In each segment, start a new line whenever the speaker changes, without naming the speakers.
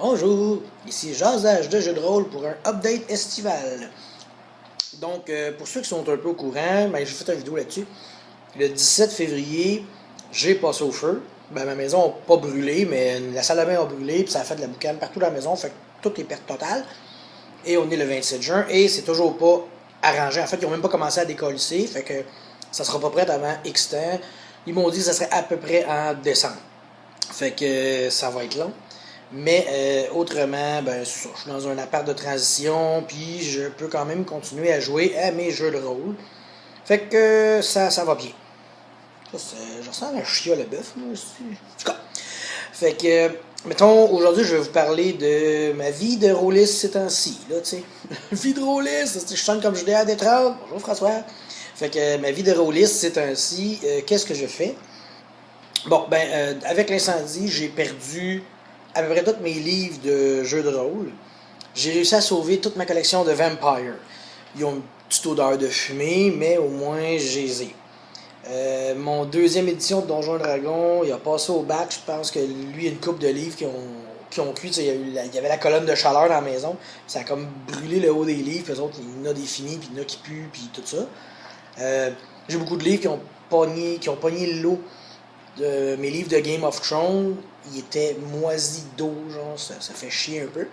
Bonjour, ici Jasage de jeux de rôle pour un update estival. Donc, pour ceux qui sont un peu au courant, j'ai fait une vidéo là-dessus. Le 17 février, j'ai passé au feu. Ma maison n'a pas brûlé, mais la salle de bain a brûlé, puis ça a fait de la boucane partout dans la maison, fait que toutes les pertes totales. Et on est le 27 juin, et c'est toujours pas arrangé. En fait, ils n'ont même pas commencé à décoller, fait que ça sera pas prêt avant X temps. Ils m'ont dit que ça serait à peu près en décembre. Fait que ça va être long. Mais autrement, je suis dans un appart de transition, puis je peux quand même continuer à jouer à mes jeux de rôle. Fait que ça va bien. Je ressens un chien le bœuf, moi aussi. En tout cas. Fait que, mettons, aujourd'hui, je vais vous parler de ma vie de rôliste ces temps-ci, là, tu sais. Vie de rôliste, je chante comme Julien Détrempe. Bonjour François. Fait que ma vie de rôliste ces temps-ci, qu'est-ce que je fais? Bon, avec l'incendie, j'ai perdu à peu près tous mes livres de jeux de rôle. J'ai réussi à sauver toute ma collection de Vampire. Ils ont une petite odeur de fumée, mais au moins, je les ai. Mon deuxième édition de Donjons et Dragons, il a passé au bac. Je pense que lui, il y a une couple de livres qui ont cuit. Il y avait la colonne de chaleur dans la maison. Ça a comme brûlé le haut des livres. Puis les autres, il y en a des finis, puis il y en a qui puent, puis tout ça. J'ai beaucoup de livres qui ont pogné l'eau de mes livres de Game of Thrones. Ils étaient moisis d'eau, genre, ça fait chier un peu.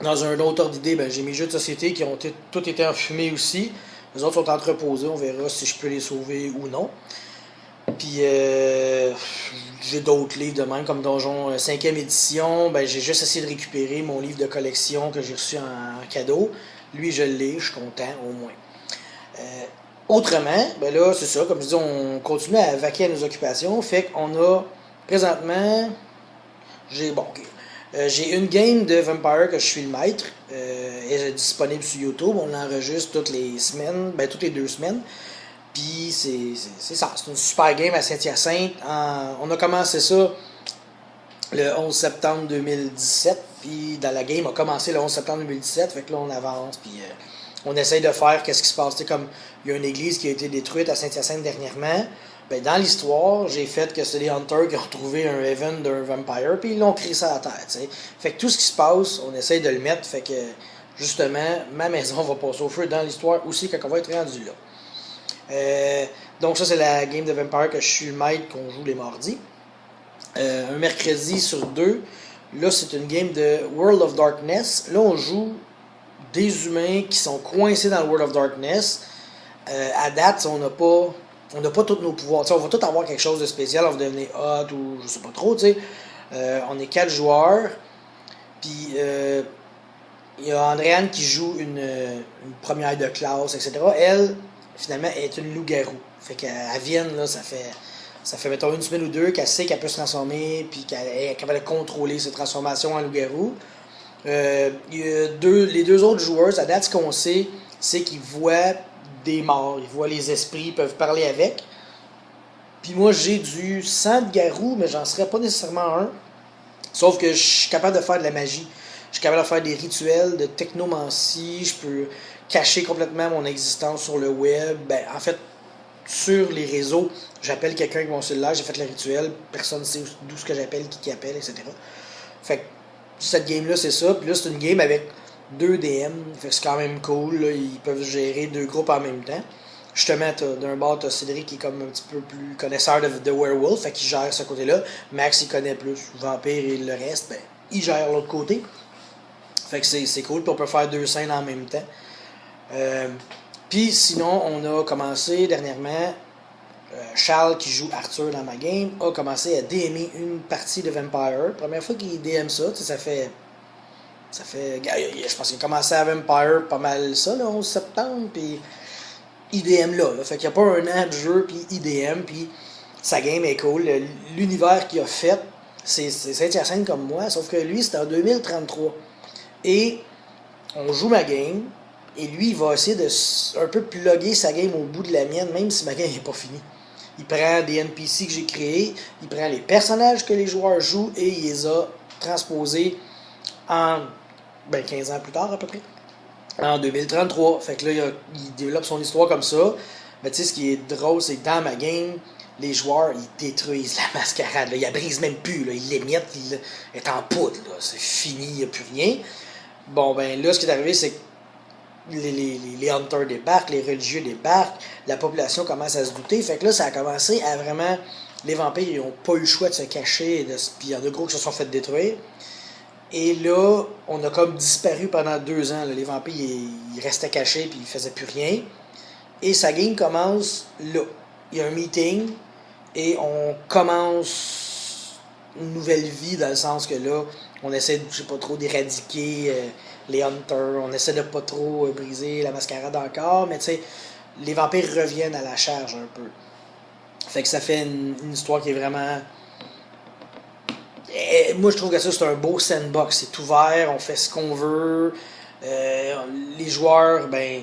Dans un autre ordre d'idée, j'ai mes jeux de société qui ont tous été enfumés aussi. Les autres sont entreposés, on verra si je peux les sauver ou non. Puis j'ai d'autres livres de même, comme Donjon 5e édition. J'ai juste essayé de récupérer mon livre de collection que j'ai reçu en cadeau. Lui, je l'ai, je suis content au moins. Autrement, là, c'est ça, comme je dis, on continue à vaquer à nos occupations. Fait qu'on a, présentement, j'ai une game de Vampire que je suis le maître. Elle est disponible sur YouTube. On l'enregistre toutes les semaines, toutes les 2 semaines. Puis c'est ça, c'est une super game à Saint-Hyacinthe. On a commencé ça le 11 septembre 2017. Puis dans la game a commencé le 11 septembre 2017. Fait que là, on avance. Puis on essaye de faire qu'est-ce qui se passe. T'sais, comme il y a une église qui a été détruite à Saint-Hyacinthe dernièrement. Dans l'histoire, j'ai fait que c'est des hunters qui ont trouvé un Heaven d'un Vampire, puis ils l'ont créé ça à la terre, t'sais. Fait que tout ce qui se passe, on essaye de le mettre, fait que, justement, ma maison va passer au feu dans l'histoire aussi quand on va être rendu là. Donc ça, c'est la game de Vampire que je suis le maître qu'on joue les mardis. Un mercredi sur 2, là, c'est une game de World of Darkness. Là, on joue des humains qui sont coincés dans le World of Darkness. À date, on n'a pas tous nos pouvoirs. T'sais, on va tous avoir quelque chose de spécial, on va devenir hot ou je sais pas trop. On est 4 joueurs. Puis il y a Andréane qui joue une première de classe, etc. Elle, finalement, est une loup-garou. Fait qu'à Vienne, là, ça fait mettons 1 semaine ou 2 qu'elle sait qu'elle peut se transformer, puis qu'elle est capable de contrôler ses transformations en loup-garou. Les deux autres joueurs, à date, ce qu'on sait, c'est qu'ils voient des morts, ils voient les esprits, ils peuvent parler avec. Puis moi, j'ai du sang de garou, mais j'en serais pas nécessairement un. Sauf que je suis capable de faire de la magie. Je suis capable de faire des rituels de technomancie. Je peux cacher complètement mon existence sur le web. En fait, sur les réseaux, j'appelle quelqu'un avec mon cellulaire, j'ai fait le rituel, personne ne sait d'où ce que j'appelle, qui appelle, etc. Fait que cette game-là, c'est ça. Puis là, c'est une game avec 2 DM. Fait que c'est quand même cool. Là. Ils peuvent gérer 2 groupes en même temps. Justement, d'un bord, t'as Cédric qui est comme un petit peu plus connaisseur de Werewolf, fait qu'il gère ce côté-là. Max, il connaît plus Vampire et le reste, il gère l'autre côté. Fait que c'est cool, puis on peut faire 2 scènes en même temps. Puis sinon, on a commencé dernièrement, Charles, qui joue Arthur dans ma game, a commencé à DMer une partie de Vampire. Première fois qu'il DM ça, ça fait... Je pense qu'il a commencé à Vampire pas mal ça, le 11 septembre, puis IDM là. Fait qu'il n'y a pas un an de jeu, puis IDM, puis sa game est cool. L'univers qu'il a fait, c'est Saint-Hyacinthe comme moi, sauf que lui, c'est en 2033. Et on joue ma game, et lui, il va essayer de un peu plugger sa game au bout de la mienne, même si ma game n'est pas finie. Il prend des NPC que j'ai créés, il prend les personnages que les joueurs jouent, et il les a transposés en 15 ans plus tard à peu près. En 2033. Fait que là, il développe son histoire comme ça. Mais tu sais, ce qui est drôle, c'est que dans ma game, les joueurs, ils détruisent la mascarade. Là. Ils la brisent même plus. Là. Ils l'émettent, ils est en poudre. Là. C'est fini, il n'y a plus rien. Bon, ben là, ce qui est arrivé, c'est que les hunters débarquent, les religieux débarquent, la population commence à se douter. Fait que là, ça a commencé à vraiment... Les vampires, ils n'ont pas eu le choix de se cacher, puis il y en a gros qui se sont fait détruire. Et là, on a comme disparu pendant 2 ans. Là. Les vampires, ils restaient cachés, puis ils faisaient plus rien. Et sa game commence là. Il y a un meeting, et on commence une nouvelle vie, dans le sens que là, on essaie, je sais pas trop, d'éradiquer les hunters, on essaie de pas trop briser la mascarade encore, mais tu sais, les vampires reviennent à la charge un peu. Fait que ça fait une histoire qui est vraiment... moi, je trouve que ça, c'est un beau sandbox. C'est ouvert, on fait ce qu'on veut. Les joueurs, ben...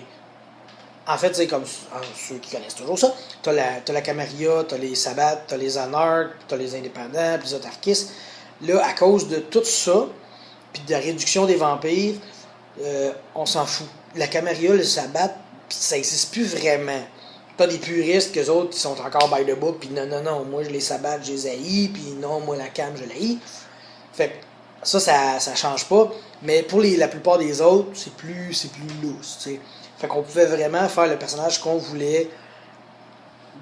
En fait, c'est comme ceux qui connaissent toujours ça. T'as la Camarilla, t'as les Sabbath, t'as les Anarches, t'as les Indépendants, puis les Autarkistes. Là, à cause de tout ça, puis de la réduction des vampires, on s'en fout. La Camarilla, le Sabbath, ça n'existe plus vraiment. T'as des puristes, qu'eux autres, qui sont encore by the book, puis non, moi, les Sabbath, je les haïs, puis non, moi, la Cam, je l'haïs. Fait que ça change pas. Mais pour la plupart des autres, c'est plus loose, tu sais. Fait qu'on pouvait vraiment faire le personnage qu'on voulait,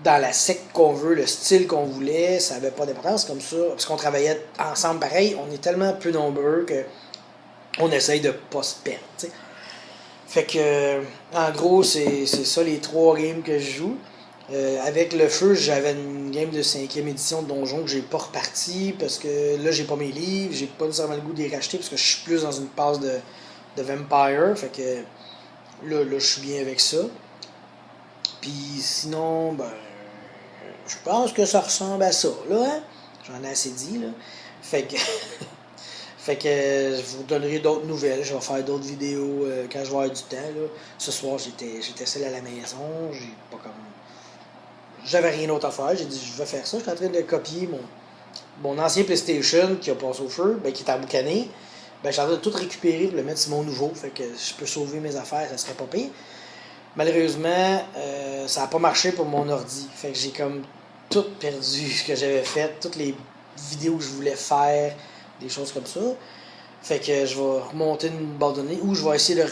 dans la secte qu'on veut, le style qu'on voulait, ça n'avait pas d'importance comme ça, parce qu'on travaillait ensemble pareil, on est tellement peu nombreux que on essaye de pas se perdre, t'sais. Fait que, en gros, c'est ça les 3 games que je joue. Avec le feu, j'avais une game de 5e édition de Donjon que j'ai pas reparti, parce que là, j'ai pas mes livres, j'ai pas nécessairement le goût de les racheter, parce que je suis plus dans une passe de Vampire, fait que là, je suis bien avec ça. Puis sinon, ben, je pense que ça ressemble à ça, là, hein? J'en ai assez dit, là. Fait que, fait que je vous donnerai d'autres nouvelles. Je vais faire d'autres vidéos quand je vais avoir du temps, là. Ce soir, j'étais seul à la maison. J'ai pas comme... J'avais rien d'autre à faire. J'ai dit, je vais faire ça. Je suis en train de copier mon ancien PlayStation qui a passé au feu, ben, qui est emboucané. Ben, je suis en train de tout récupérer pour le mettre sur mon nouveau. Fait que je peux sauver mes affaires, ça serait pas pire. Malheureusement, ça n'a pas marché pour mon ordi. Fait que j'ai comme tout perdu ce que j'avais fait, toutes les vidéos que je voulais faire, des choses comme ça. Fait que je vais remonter une base de données ou je vais essayer de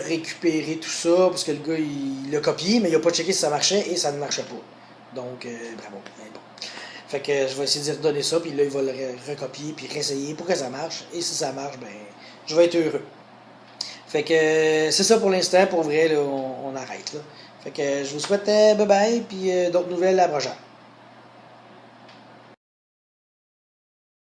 récupérer tout ça parce que le gars il l'a copié, mais il n'a pas checké si ça marchait et ça ne marchait pas. Donc, bravo. Bon. Fait que je vais essayer de redonner ça, puis là il va le recopier, puis réessayer pour que ça marche. Et si ça marche, ben, je vais être heureux. Fait que c'est ça pour l'instant, pour vrai, là, on arrête. Là. Fait que je vous souhaite bye bye, puis d'autres nouvelles à la prochaine.